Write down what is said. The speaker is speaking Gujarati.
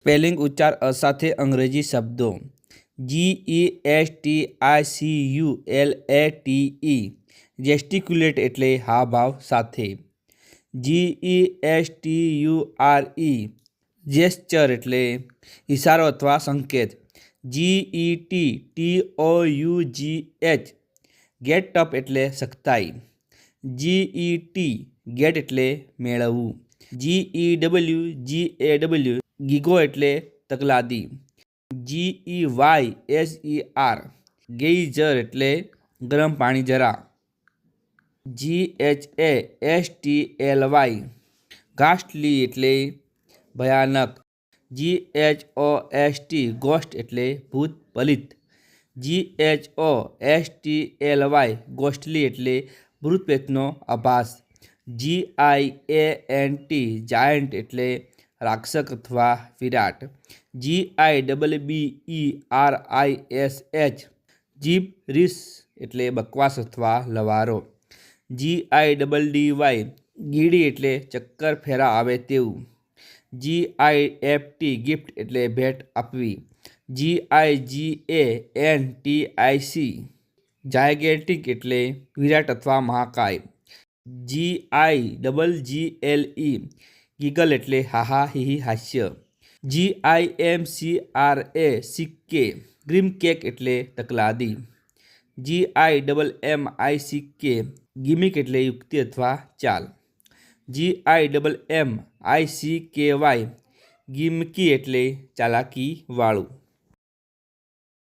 સ્પેલિંગ ઉચ્ચાર અસાથે અંગ્રેજી શબ્દો GESTICULATE જેસ્ટિક્યુલેટ એટલે હાવભાવ સાથે. GESTURE જેસ્ચર એટલે ઇશારો અથવા સંકેત. GETTOUGH ગેટ અપ એટલે સખ્તાઈ. GET ગેટ એટલે મેળવવું. GEWGAW ગીગો એટલે તકલાદી. GEYSER ગેઇઝર એટલે ગરમ પાણી જરા. GHASTLY ઘાસ્ટલી એટલે ભયાનક. GHOST ગોસ્ટ એટલે ભૂત પલિત. GHOSTLY ગોસ્ટલી એટલે ભૂત પ્રેતનો આભાસ. GIANT જાયન્ટ એટલે રાક્ષસ અથવા વિરાટ. GIBBERISH જીબ્રીશ એટલે બકવાસ અથવા લવારો. GIDDY ગીડી એટલે ચક્કર ફેરા આવે તેવું. GIFT ગિફ્ટ એટલે ભેટ આપવી. GIGANTIC જાયગેન્ટિક એટલે વિરાટ અથવા મહાકાય. GIGGLE ગીગલ એટલે હાહા હીહી હાસ્ય. GIMCRA સિક્કે ગ્રીમ કેક એટલે તકલાદી. GIMMICK ગિમિક એટલે યુક્તિ અથવા ચાલ. GIMMICKY ગિમકી એટલે ચાલાકી વાળું.